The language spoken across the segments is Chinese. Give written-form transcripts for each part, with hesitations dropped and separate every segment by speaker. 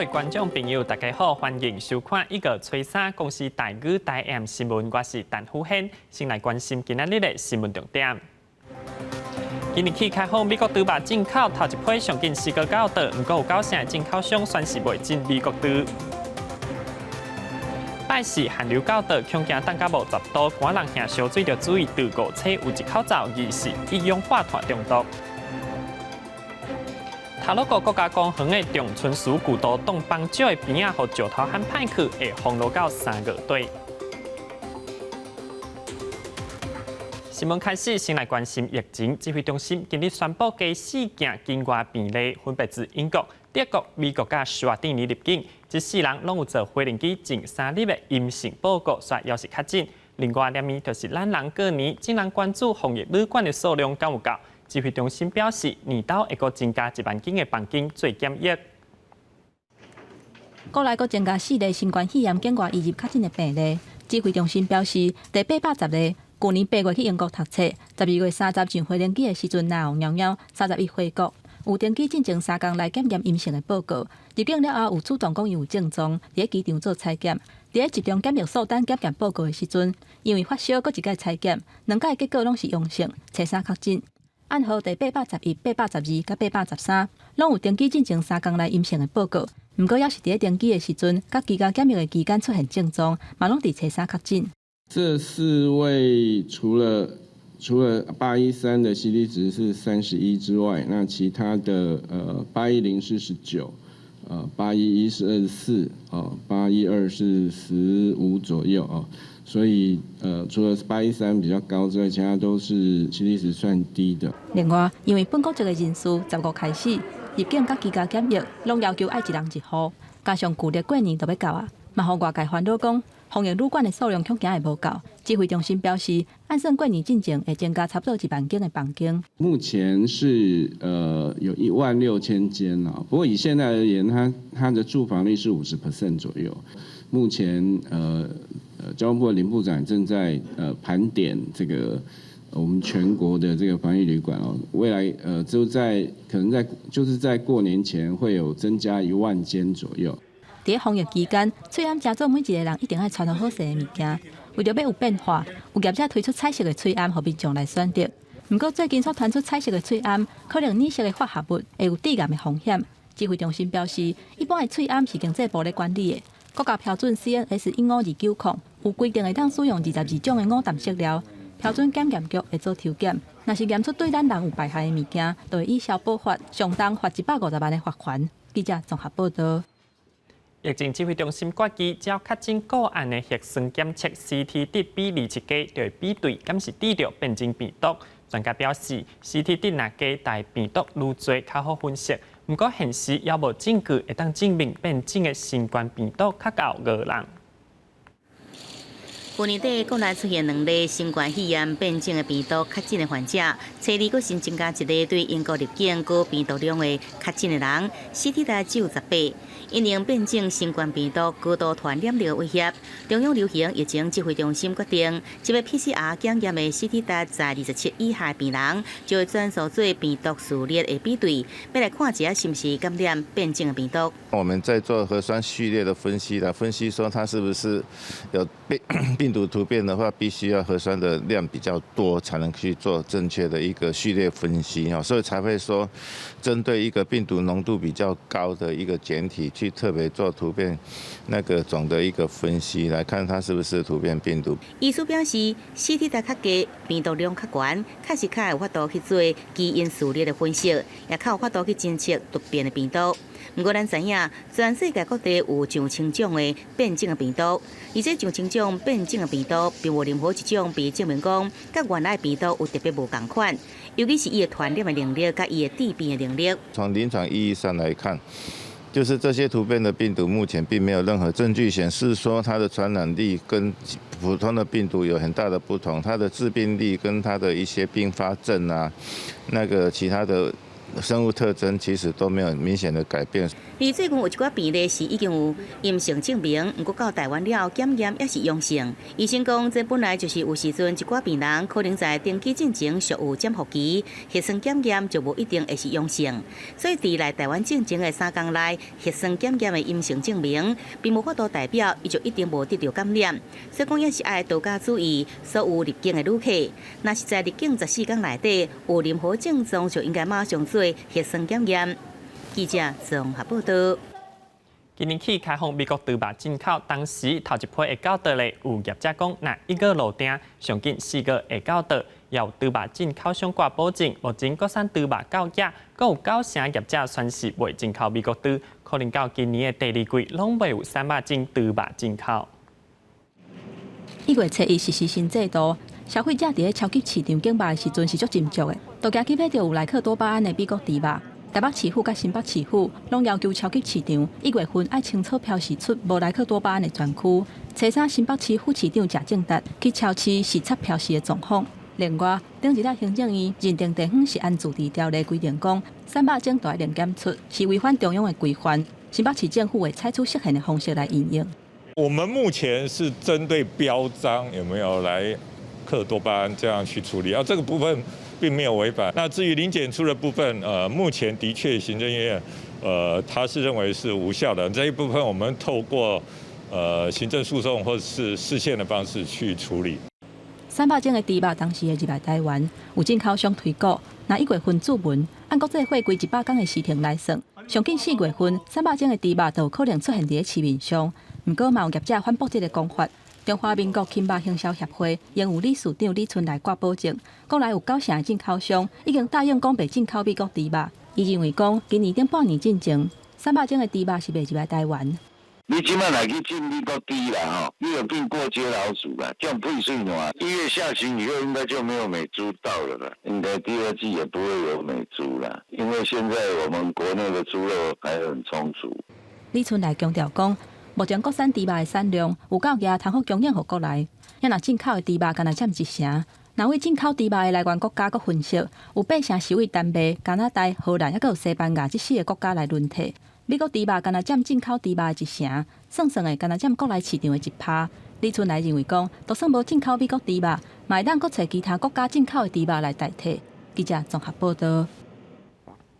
Speaker 1: 位观众朋友，大家好，欢迎收看一个吹沙公司大语大 M 新闻，我是陈富宪，先来关心今仔日的新闻重点。今日起开放美国猪肉进口，头一批上近4个9袋，不过有9成的进口商宣示袂进美国猪。拜四寒流到倒，恐惊等甲无10度，寒人下烧水要注意，除5车有一口罩疑似一氧化碳中毒。塔罗国家公园的长春树古道动帮少的边仔，互石头和歹去，会封路到3个月。新闻开始，先来关心疫情。指挥中心今日宣布，加4件境外病例分别自英国、德国、美国甲斯瓦蒂尼入境，这4人拢有做回零机前3日的阴性报告，煞要是确诊。另外2面就是咱人过年竟然关注防疫旅馆的数量敢有够。指挥中心表示，年头会阁增加1万间的房间做检疫。
Speaker 2: 国内阁增加4例新冠肺炎境外移入确诊的病例。指挥中心表示，第810例，去年8月去英国读册，12月30上回零机的时阵，闹猫猫31回国，有登记进前3天来检验阴性的报告。入境了后有主动讲伊有症状，伫机场做采检。伫集中检疫所等检验报告的时阵，因为发烧，阁一届采检，2届结果拢是阳性，初3确诊。按号第811、812、甲813，拢有登记进前3天来阴性的报告。毋过，也是伫登记的时阵，甲居家检疫的期间出现症状，嘛拢伫初3确诊。
Speaker 3: 这4位除了813的 CT 值是31之外，那其他的810是19，811是24，812是15左右啊。所以除了813比较高之外，其他都是 CT 值算低的。
Speaker 2: 另外，因为本国籍的人数15开始入境甲居家检疫，拢要求爱一人1户，加上旧历过年都要到啊，嘛互外界烦恼讲防疫旅馆的数量恐惊会无够。指挥中心表示，按算过年进前会增加差不多1万间的房间。
Speaker 3: 目前是有16000间啊，不过以现在而言，它的住房率是50% 左右。目前交通部的林部长正在盘点这个我们全国的这个防疫旅馆哦，未来可能在过年前会有增加1万间左右。
Speaker 2: 伫防疫期间，翠暗加做每一个人一定要穿好好势的物件，为着要有变化，有业者推出彩色的翠暗，互民众来选择。不过最近所传出彩色的翠暗，可能染色的化合物会有致癌的风险。指挥中心表示，一般的翠暗是经济部咧管理的。国家标准 CNS15290有规定会当使用22种的5淡色料，标准检验局会做抽检，若是验出对咱人有危害的物件，就会依消保法上当罚150万的罚款。记者综合报道。
Speaker 1: 疫情指挥中心决议，只要确诊个案的核酸检测 CT 值比27加，就会比对敢是治疗变种病毒。专家表示 ，CT 值若加大病毒愈多，较好分析。不过现时也无证据会当证明变种的新冠病毒较高5人。
Speaker 4: 去年底，国内出现2例新冠肺炎变种的病毒确诊的患者，初二佫新增加1例对英国入境高病毒量的确诊的人 ，CT 值只有18。因应变种新冠病毒高度传染力的威胁，中央流行疫情指挥中心决定，这个 PCR 检验的 CT 值在27以下的病人，就会转属做病毒序列的比对，要来看一下是不是感染变种的病毒。
Speaker 5: 我们在做核酸序列的分析来分析说它是不是有病毒突变的话，必须要核酸的量比较多，才能去做正确的一个序列分析所以才会说，针对一个病毒浓度比较高的一个简体。去特别做突变那个种的一个分析，来看它是不是突变病毒。
Speaker 4: 医师表示 ，CT 值较低，病毒量较悬，确实较有法度去做基因序列的分析，也较有法度去侦测突变的病毒。不过咱知影，全世界各地有上千种的变种的病毒，而且上千种变种的病毒，并无任何一种被证明讲甲原来的病毒有特别无同款，尤其是伊的传染的能力，甲伊的致病的能力。
Speaker 5: 从临床意义上来看。就是这些突变的病毒，目前并没有任何证据显示说它的传染力跟普通的病毒有很大的不同，它的致病力跟它的一些并发症啊，那个其他的生物特征其实都没有明显的改变。
Speaker 4: 而最近有一寡病例是已经有阴性证明，不过到台湾了检验也是阳性。医生讲，这本来就是有时阵一寡病人可能在登机进前属有潜伏期，核酸检验就无一定会是阳性。所以，伫来台湾进前的3天内，核酸检验的阴性证明，并无法度代表伊就一定无得到感染。所以讲，也是爱多加注意所有入境的旅客。若是在入境14天内底有任何症状，就应该马上做核酸检验。记者综合报道。
Speaker 1: 今年起开放美国猪肉进口，当时头一批会到倒咧，有业者讲，若1个落订，上紧4个会到倒。也有猪肉进口商挂保证，目前国产猪肉到野，阁有9成业者宣示袂进口美国猪，可能到今年的第2季，拢袂有300斤猪肉进口。
Speaker 2: 1月初实施新制度，消费者伫咧超级市场竞卖的时阵是足斟酌的，都惊去买到有莱克多巴胺的美国猪肉。台北市府甲新北市府拢要求超级市场1月份爱清楚标示出无莱克多巴胺的全区。初三新北市副市长谢正达去超市视察标示的状况。另外，顶一日行政院认定地方是按自治条例规定讲，300种大零检出是违反中央的规范，新北市政府会采取适限的方式来应用。
Speaker 6: 我们目前是针对标章有没有莱克多巴胺这样去处理，这个部分并没有违反。那至于零检出的部分，目前的确行政院他是认为是无效的，这一部分我们透过行政诉讼或者是释宪的方式去处理。
Speaker 2: 300种的猪肉当时会入来台湾，有进口商推估，那1月份注文，按国际会规100天的时程来算，上紧4月份300种的猪肉就有可能出现伫市面上。不过，嘛有业者反驳这个讲法。中华民国禽肉行销协会营务理事长李春来挂保证，国内有9成的进口商已经答应讲袂进口美国猪肉。伊认为讲，今年顶半年进前，300种的猪肉是袂入来台湾。
Speaker 7: 你即摆来去进美国猪啦，吼，你有变过街老鼠啦，这样退税嘛？1月下旬以后应该就没有美猪到了啦，应该第2季也不会有美猪啦，因为现在我们国内的猪肉还很充足。
Speaker 2: 李春来强调讲，目前国产猪肉的产量有够额通好供应予国内，也若进口的猪肉敢若占1成。若为进口猪肉的来源国家，阁分析有8成是为南美、加拿大、荷兰，抑阁有西班牙这4个国家来轮替。美国猪肉敢若占进口猪肉的1成，算的敢若占国内市场的1%。李春来认为讲，就算无进口美国猪肉，嘛会当阁找其他国家进口的猪肉来代替。记者综合报道。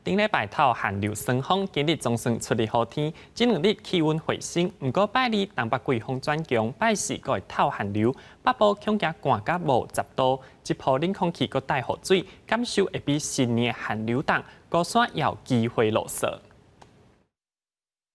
Speaker 1: 顶礼拜头寒流升风，今日总算出日好天。这2日气温回升，不过拜二东北季风转强，拜四阁会透寒流，北部恐惊寒甲无10度。这波冷空气阁带雨水，感受会比新年寒流重，高山也有机会落雪。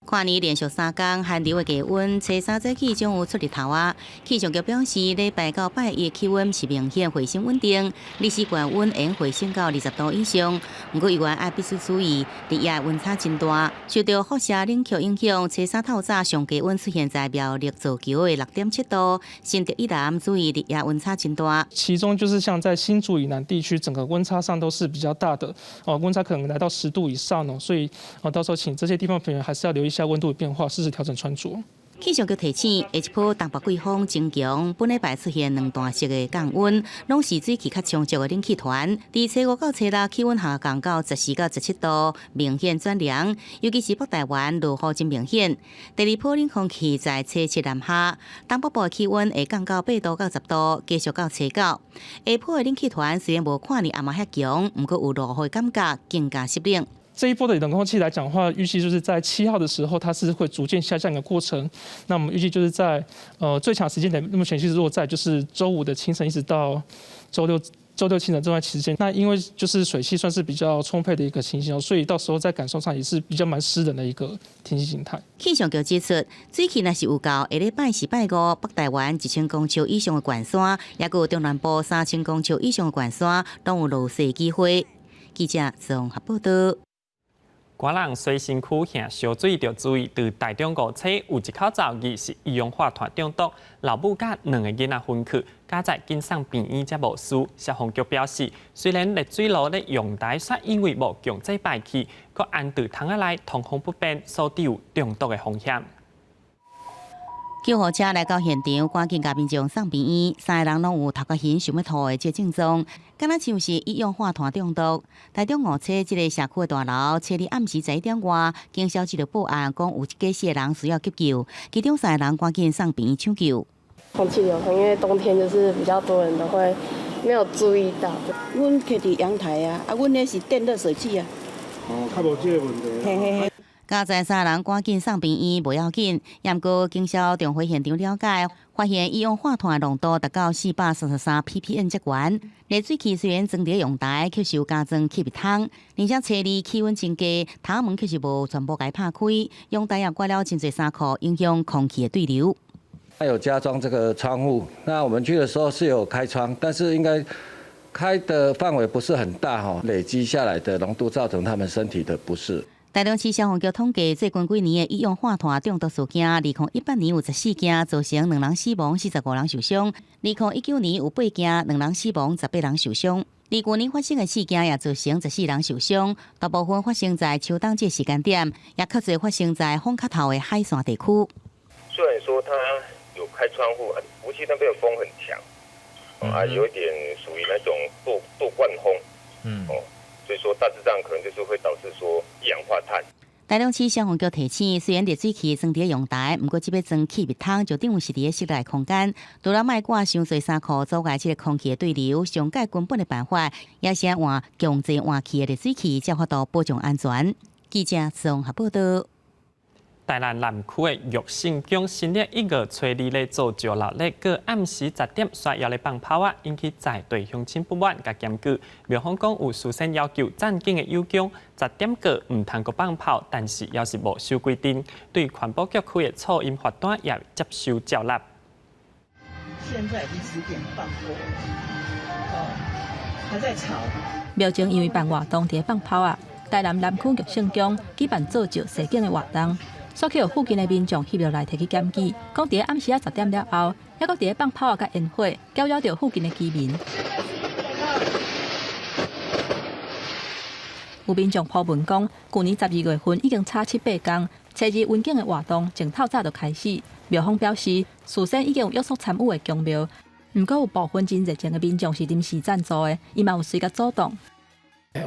Speaker 4: 看年连续3天寒流的低温，初3早起将有出日头啊。气象局表示，礼拜到拜一气温是明显回升稳定，日时高温会回升到20度以上。不过，依然爱必须注意，日夜温差真大。受到辐射冷却影响，初3透早上低温出现在苗栗造桥的6.7度，新竹以南注意日夜温差真大。
Speaker 8: 其中就是像在新竹以南地区，整个温差上都是比较大的温差可能来到10度以上哦，所以到时候请这些地方朋友还是要留意一下温度的变化，适时调整穿着。
Speaker 4: 气象局提醒，下一波东北季风增强，本礼拜出现2段式的降温，拢是水汽较充足的冷气团。伫初5到初6，气温下降到14到17度，明显转凉，尤其是北台湾落雨真明显。第2波冷空气在初7南下，东北部的气温会降到8度到10度，继续到初9。下波的冷气团虽然无看你阿妈遐强，不过有落雨的感觉，更加湿冷。
Speaker 8: 这一波的冷空气来讲的话，预计就是在7号的时候，它是会逐渐下降的过程。那我们预计就是在最长时间点，目前其实落在就是周5的清晨一直到周六清晨这段期间。那因为就是水汽算是比较充沛的一个情形，所以到时候在感受上也是比较蛮湿冷的一个天气形态。
Speaker 4: 气象局指出，水汽若是有够，下礼拜4、拜5，北台湾1000公尺以上的悬山，也有中南部3000公尺以上的悬山，都有落雪机会。记者综合报道。
Speaker 1: 寒人随身躯下烧水，要注意。伫台中5车有一口罩疑是一氧化碳中毒，老母甲2个囡仔昏去，家在紧送病院才无事。消防局表示，虽然热水炉咧用台，却因为无强制排气，搁安在桶仔内通风不便，所以有中毒的风险。
Speaker 4: 救护车来到现场，赶紧甲民众送病院。3个人拢有头壳晕、想要吐的这症状，敢若像是一氧化碳中毒。台中5车这个社区的大楼，车里暗时11点外，警消接到报案，讲有一家4个人需要急救，其中3个人赶紧送病院抢救。
Speaker 9: 空气流通，因为冬天就是比较多人都会没有注意到。
Speaker 10: 阮徛伫阳台啊，阮那是电热水器啊。
Speaker 11: 哦，较无这个问题。
Speaker 10: 嘿嘿嘿。
Speaker 4: 加在3个人赶紧送病院，无要紧。不过警消重回现场了解，发现一氧化碳浓度达到433 ppm 则悬。热水器虽然装伫阳台，却是有加装气密桶，而且车里气温增加，窗门却是无全部解拍开，阳台也挂了真侪衫裤，影响空气的对流。
Speaker 12: 它有加装这个窗户，那我们去的时候是有开窗，但是应该开的范围不是很大哈，累积下来的浓度造成他们身体的不适。
Speaker 4: 台中市消防局统计，最近几年的一氧化碳中毒事件，2018年有14件，造成2人死亡，45人受伤；2019年有8件，2人死亡，18人受伤。而去年发生的事件也造成14人受伤，大部分发生在秋冬这时间点，也较侪发生在风较透的海线地区。
Speaker 13: 虽然说它有开窗户，福气那边的风很强，有一点属于那种多灌风，所以说大致上可能就是会导致说一氧化碳。
Speaker 4: 台中市消防局提醒，虽然热水器装伫阳台，不过这要装气密桶，就等于是伫室内空间，除了卖挂伤侪衫裤，阻碍这个空气的对流，上解根本的办法，也是换强制换气的热水器，才法度保障安全。记者综合报道。
Speaker 1: 台南南区的玉信宫新历1月初2日做石老日，过暗时10点刷腰咧放炮啊，引起在地乡亲不满，甲检举。庙方讲有事先要求战警的友宫10点过唔通个放炮，但是要是无守规定，对环保局区的噪音罚单也接受缴纳。
Speaker 10: 现在已经10点半过了，还在吵。
Speaker 2: 庙前因为办活动伫放炮啊，台南南区玉信宫举办做石示警的活动。所以，附近的民众翕落来提起检举，讲伫暗时10点了后，还阁伫放炮啊甲烟火，搅扰到附近的居民。有民众批文讲，去年12月份已经差7、8天，初2温景的活动从透早就开始。庙方表示，事先已经有约束参与的公庙，不过有部分真热情的民众是临时赞助的，伊嘛有随甲主动。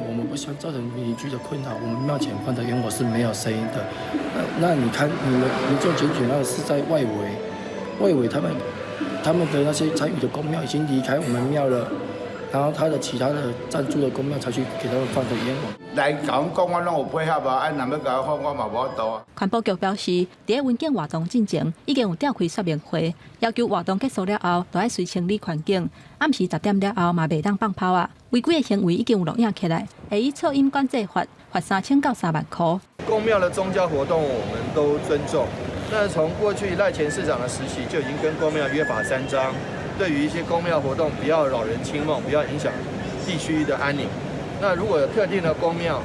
Speaker 11: 我们不想造成邻居的困扰。我们庙前放的烟火是没有声音的。那你看，你们民众检举那个是在外围他们的那些参与的公庙已经离开我们庙了，然后他的其他的赞助的公庙才去给他们放的烟火。
Speaker 14: 来甲阮讲，我拢有配合啊，若要甲我放，我嘛无法度啊。
Speaker 2: 环保局表示，伫温景活动进前已经有召开说明会，要求活动结束了后，就要随清理环境。暗时10点了后嘛袂当放炮啊，违规的行为已经有录影起来，会以噪音管制法罚3000到3万块。
Speaker 15: 公庙的宗教活动我们都尊重。那从过去赖前市长的时期就已经跟公庙约法3章，对于一些公庙活动不要扰人清梦，不要影响地区的安宁。那如果有特定的公庙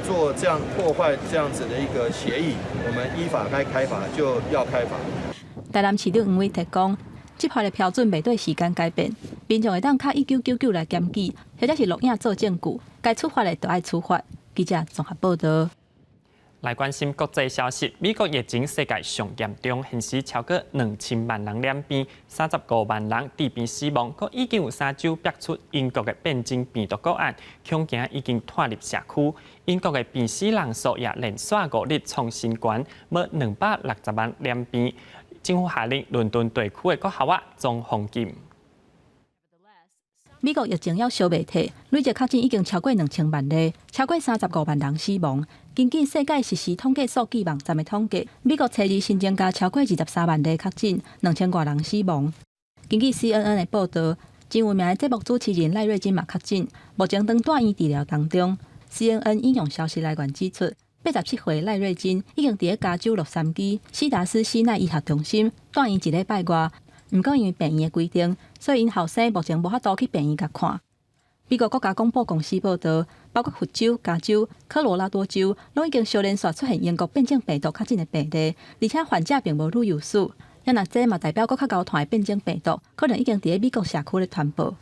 Speaker 15: 做这样破坏这样子的一个协议，我们依法该开罚就要开罚。
Speaker 2: 台南市长黄伟提讲，执法的标准未对时间改变，民众会当靠1999来检举，或者是录影做证据，该处罚的就要处罚。记者综合报道。
Speaker 1: 来关心国际消息，美国疫情世界上严重，现时超过2000万人染病，35万人致病死亡。佮已经有3州爆出英国的变种病毒个案，恐惊已经传入社区。英国的病死人数也连续5日创新高，要260万染病。政府下令伦敦地区的各校啊装封禁。
Speaker 2: 美国疫情要消未退，累计确诊已经超过2000万例，超过35万人死亡。根据世界实时统计数据网站的统计，美国初2新增加超过23万例确诊，2000多人死亡。根据 CNN 的报道，真有名的节目主持人赖瑞金嘛确诊，目前当住院治疗当中。CNN 引用消息来源指出，87岁赖瑞金已经伫加州洛杉矶史达斯西奈医学中心住院1礼拜外。不过因为病院的规定，所以因后生目前无法度去病院甲看。美国国家广播公司报道，包括佛州、加州、科罗拉多州，拢已经小连续出现英国变种病毒确诊的病例，而且患者并无旅游史。也若这嘛代表更较高团的变种病毒，可能已经伫美国社区咧传播。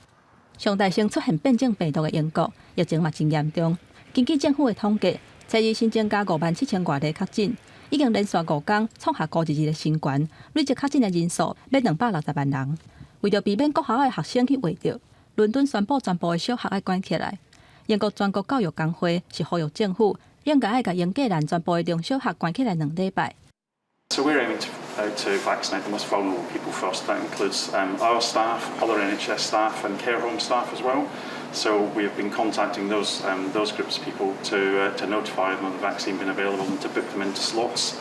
Speaker 2: 上大先出现变种病毒的英国，疫情嘛真严重。根据政府的统计，初2新增加57000多例确诊，已经连续5天创下高一日的新高，累计确诊的人数要260万人。为着避免各校的学生去围着，伦敦宣布全部的小学要关起来。英国全国教育工会是呼吁政府应该把英格兰全部的中小学关起来2礼拜。
Speaker 16: So we're aiming to vaccinate the most vulnerable people first. That includes our staff, other NHS staff, and care home staff as well. So we have been contacting those groups of people to notify them of the vaccine being available and to book them into slots.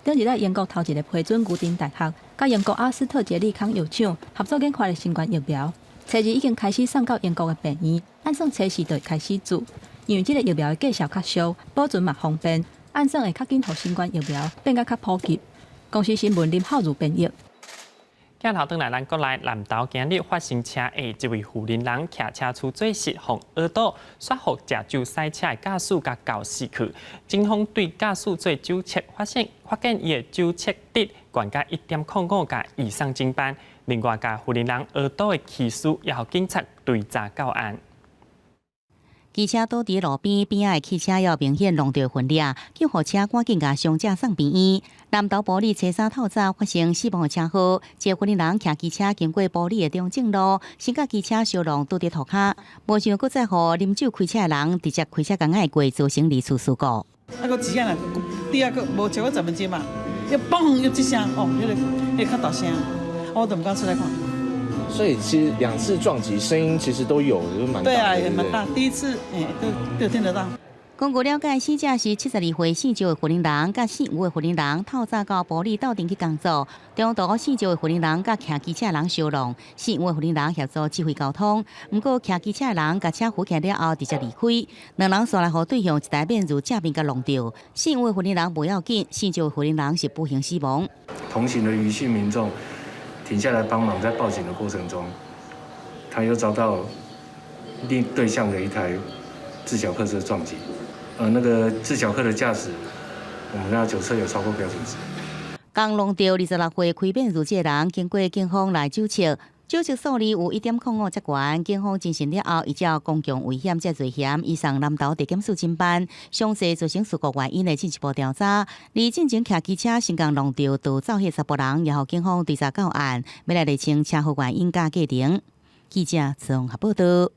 Speaker 2: 顶日英国头一个批准牛津大学甲英国阿斯特捷利康药厂合作研发的新冠疫苗，初日已经开始送到英国的病院，按算初时就会开始做。因为这个疫苗的计效较俗，保存嘛方便，按算会较紧，互新冠疫苗变甲较普及。公司新闻林浩如编译。
Speaker 1: 镜头转来，咱国内南投今日发生车祸，一位富人人骑车出最时，互耳朵说服驾酒赛车的驾驶甲搞死去。警方对驾驶做酒测，发现伊的酒测值悬到1.05甲以上进班。另外，甲富人人耳朵的起诉，也互警察追查到案。
Speaker 4: 机车倒伫路边，边仔的汽车也明显弄到分裂，救护车赶紧甲伤者送病院。南投埔里初3透早发生死亡的车祸，一个富人人骑机车经过埔里的中正路，先甲机车相撞，拄伫涂骹，无想搁再互啉酒开车的人直接开车甲爱过，造成离厝事故。
Speaker 10: 啊，个只啊，第二个无超过10分钟嘛，要嘣又一声，哦，那个较大声，我都唔敢出来看。
Speaker 17: 所以其实2次撞击声音其实都有，就蛮大的。
Speaker 10: 对啊，也蛮大。第一次，都听得到。
Speaker 4: 根据了解，死者是72岁姓周的富人人，甲姓吴的富人人透早到埔里斗阵去工作，中途姓周的富人人甲骑机车的人相撞，姓吴的富人人协助指挥交通，不过骑机车的人甲车扶起了后直接离开，两人煞来互对向一台面如正面甲弄到，姓吴的富人人不要紧，姓周的富人人是不幸死亡。
Speaker 11: 同行的余姓民众停下来帮忙，在报警的过程中，他又遭到另对向的一台自小客车撞击。那个自小客的驾驶，我们那酒测有超过标准值。
Speaker 4: 刚弄到26岁开面如这人，经过警方来酒测，酒测数字有1.05则悬。警方侦讯了后，依照公共危险这罪嫌，移送南投地检署侦办。详细造成事故原因的进一步调查。而进前骑机车先刚弄到逃走迄10人，也互警方追查到案，要来厘清车祸原因甲过程。记者综合报道。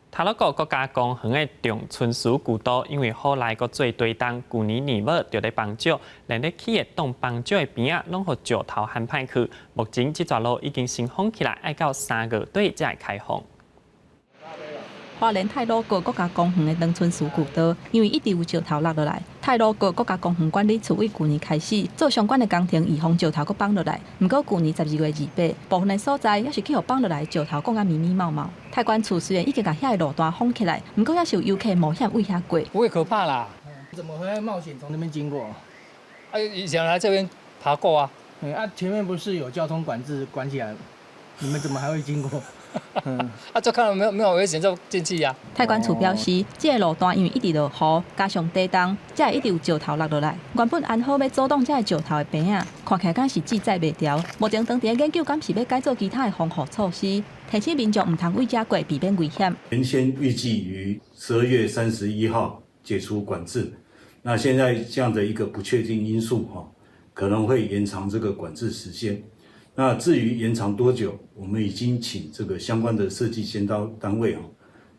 Speaker 1: 头路国家公园的长春树古道，因为后来个做对动，去年年末就咧放石，连咧起的当放石的边啊，拢互石头hand歹去。目前这条路已经新封起来，要到3个月才会开放。
Speaker 2: 花莲太鲁阁国家公园的长春树古道，因为一直有石头落落来，太鲁阁国家公园管理处为去年开始做相关的工程，预防石头搁放落来。不过去年12月28，部分的所在也是去互放落来的石头讲啊密密茂茂。太管处虽然已经把遐个路段封起来，不过也是有游客冒险为遐过。
Speaker 18: 不会可怕啦，
Speaker 11: 怎么会冒险从那边经过？
Speaker 18: 以前来这边爬过啊。
Speaker 11: 前面不是有交通管制管起来，你们怎么还会经过？
Speaker 18: 就看到没有危险就进去呀。
Speaker 2: 太管处表示，这个路段因为一直落雨，加上地冻，才会一直有石头落落来。原本安好要阻挡这个石头的边啊，看起来敢是记载袂掉。目前当地研究敢是要改做其他的防护措施，提醒民众唔通为遮过，避免危险。
Speaker 19: 原先预计于12月31号解除管制，那现在这样的一个不确定因素可能会延长这个管制时间。那至于延长多久，我们已经请这个相关的设计先导单位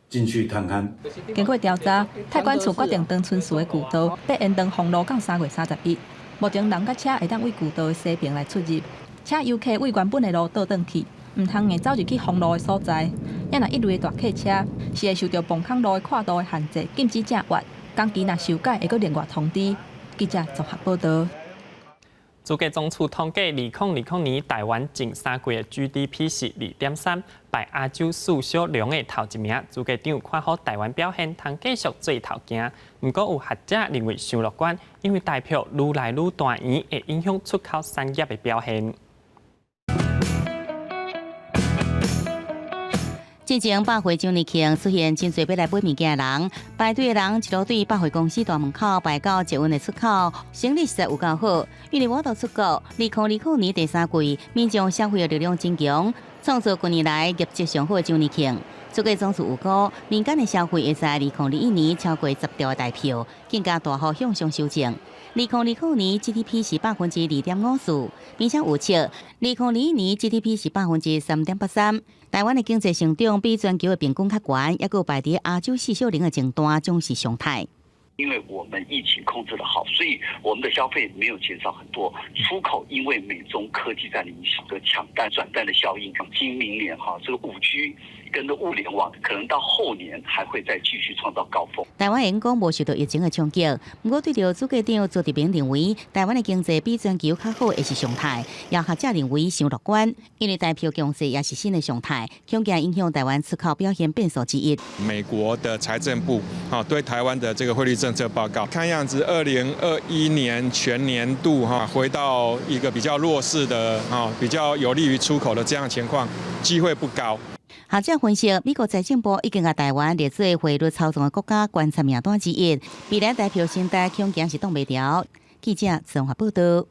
Speaker 19: 进去探勘。
Speaker 2: 经过调查，太管处决定长春树的古道要延长封路到3月31日。目前人甲车会当为古道的西边来出入，请游客为原本的路倒转去，唔通硬走入去封路的所在。也若一类大客车是会受到崩坑路的跨度的限制，禁止正越。工期若修改，会搁另外通知。记者综合报道。
Speaker 1: 主计总处统计，2020年台湾前3季的 GDP 是2.3，排亚洲数小量的头一名。主计长看好台湾表现，通继续做头行。不过有学者认为伤乐观，因为代表愈来愈大圆，会影响出口产业的表现。
Speaker 4: 进前百货周年庆出现真侪要来买物件的人，排队的人一路对百货公司大门口排到捷运的出口，生意实在有够好。因为我都出国，2020年第3季，民众消费的力量真强，创造近年来业绩上好的周年庆。这个总是有估，民间的消费会在2021年超过10兆的台票，更加大幅向上修正。2020年 GDP 是2.54%，并且预测2021年 GDP 是3.83%。台湾的经济成长比全球的平均较悬，也有排伫亚洲四小龙的前段，将是常态。
Speaker 20: 因为我们疫情控制得好，所以我们的消费没有减少很多。出口因为美中科技战的影响和抢单转单的效应，今明年这个5G 跟着物联网，可能到后年还会再继续创造高峰。
Speaker 4: 台湾员工无受到疫情的冲击，不过对着主计长朱立明认为，台湾的经济比全球较好，会是常态。也学者认为伤乐观，因为台票强势也是新的常态，恐惊影响台湾出口表现变数之一。
Speaker 21: 美国的财政部对台湾的这个汇率政策报告，看样子2021年全年度回到一个比较弱势的比较有利于出口的这样的情况，机会不高。
Speaker 4: 学者分析，美国财政部已经把台湾列做汇率操纵的国家观察名单之一，未来台票声带恐惊是挡袂牢。记者综合报道。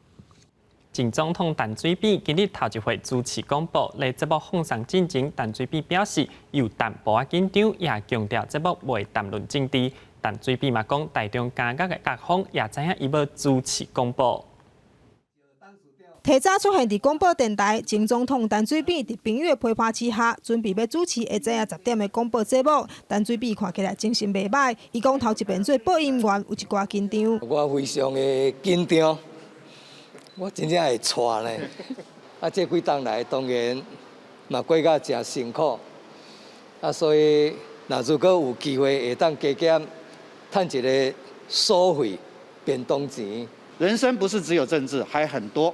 Speaker 1: 前总统陈水扁今日头一回主持公布，在节目放送进前，陈水扁表示又淡薄仔紧张，也强调节目袂谈论政治。陈水扁嘛讲，台中监狱的各方也知影伊要主持公布。
Speaker 22: 提早出现伫广播电台，前总统陈水扁伫朋友的陪伴之下，准备要主持下午10点的广播节目。陈水扁看起来精神袂歹，伊讲头一遍做播音员有一寡紧张。
Speaker 11: 我非常的紧张，我真正会喘呢。这几冬来当然嘛过到真辛苦，所以如果有机会会当加减赚一个所费便当钱。
Speaker 23: 人生不是只有政治，还很多。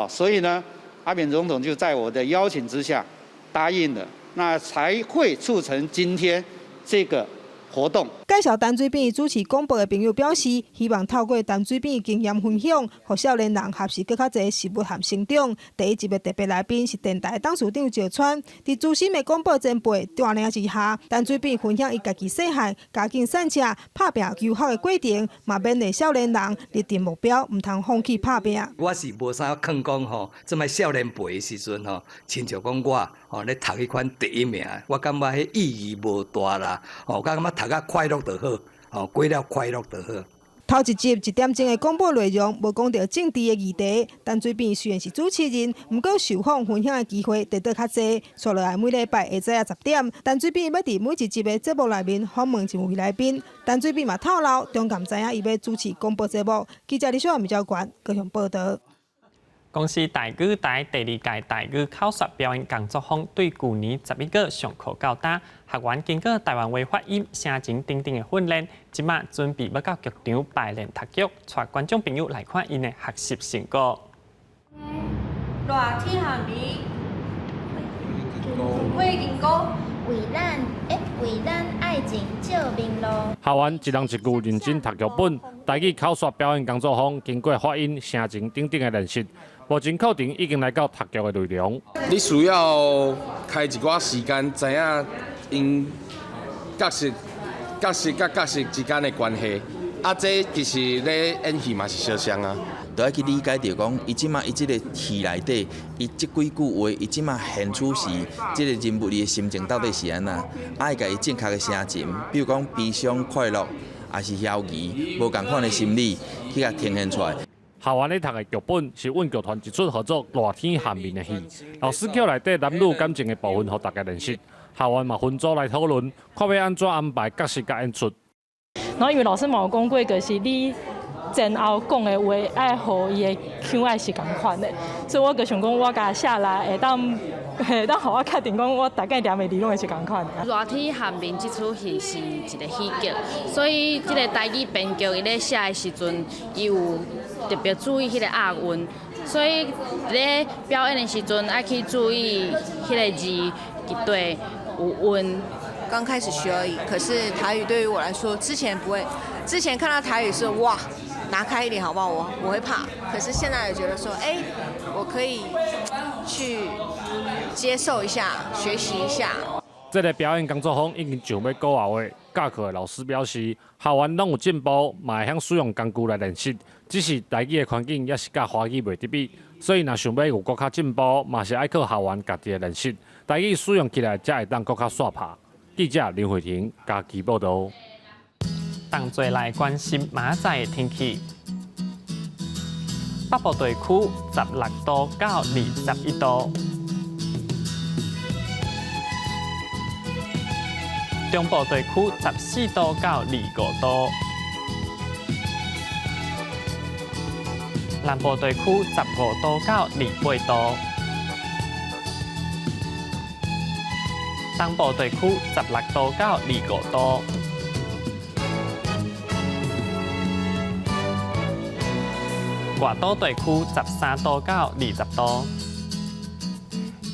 Speaker 23: 所以呢，阿扁总统就在我的邀请之下答应了，那才会促成今天这个活动。
Speaker 22: 介绍陈水扁主持广播的朋友表示，希望透过陈水扁经验分享，让少年人学习更较侪事物和成长。第一集的特别来宾是电台董事长赵川，在资深的广播前辈带领之下，陈水扁分享伊家己细汉家境散车、拍拼求学的过程，嘛勉励少年人立定目标，唔通放弃拍拼。
Speaker 11: 我是无啥肯讲这摆少年辈的时阵亲像讲我咧读迄款第一名，我感觉迄意义无大啦。我感觉读啊快乐就好，过了快乐就好。
Speaker 22: 头一集1点钟的广播内容，无讲到政治的议题。陈水扁虽然是主持人，不过受访分享的机会得到较侪。接落来每礼拜下午10点，陈水扁要伫每一集的节目内面访问一位来宾。陈水扁嘛透露，中间知影伊要主持广播节目。记者李小文、苗冠高雄报道。
Speaker 1: 公司台语台第2届台语口说表演工作坊对去年11月上课到打，学员经过台湾话发音、声情等等的训练，即马准备要到剧场排练读剧，带观众朋友来看因的学习成果。
Speaker 24: 热天下面，会经过为咱爱情照明路。
Speaker 25: 学员一人一句认真读剧本，台语口说表演工作坊经过发音、声情等等的练习。目前课程已经来到读剧的内容。
Speaker 26: 你需要开一寡时间，知影因角色甲角色之间的关系。这其实咧演戏嘛是相像啊。
Speaker 27: 就要去理解着讲，伊即马伊即个戏内底，伊即几句话，伊即马现处是即个人物伊的心情到底是安那？爱甲伊正确的声情，比如讲悲伤、快乐，还是消极，无共款的心理去甲呈现出来。
Speaker 25: 校园咧读的剧本是阮剧团一出合作热天下面的戏，老师叫内底男女感情的部分，互大家认识。校园嘛分组来讨论，看要安怎安排角色甲演出。
Speaker 28: 然后因为老师嘛有讲过，就是你前后讲的话，爱互伊的腔爱是共款的，所以我就想讲，我甲写来会当互我确定讲，我大概念的字拢会是共款的。
Speaker 29: 热天下面这出戏是一个喜剧，所以这个台语编剧伊咧写的时阵，伊有特别注意迄个押韵，所以咧表演的时阵爱去注意迄个字一对有韵。
Speaker 30: 刚开始学而已，可是台语对于我来说，之前不会，之前看到台语是哇，拿开一点好不好？我会怕，可是现在也觉得说，我可以去接受一下，学习一下。
Speaker 25: 这个表演工作坊已经上要过后的，教课的老师表示，校园拢有进步，嘛会晓使用工具来练习，只是台语的环境也是甲华语袂得比，所以若想要有更较进步，嘛是爱靠校园家己的练习，台语使用起来才会当更较煞拍。记者林慧婷家己报道。
Speaker 1: 同齐来关心明仔的天气。北部地区16度到21度，中部地区14度到25度，南部地区15度到28度，东部地区16度到25度。外岛地区13度到20度。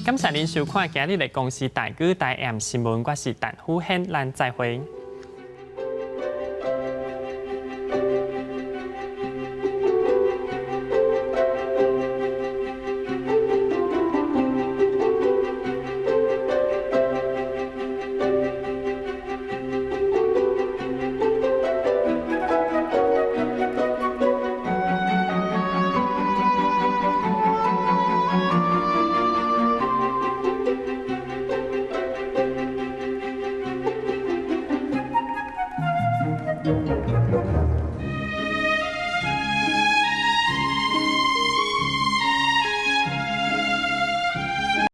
Speaker 1: 感谢您收看今日的公视大哥大 M 新闻，我是陈虎宪，咱再会。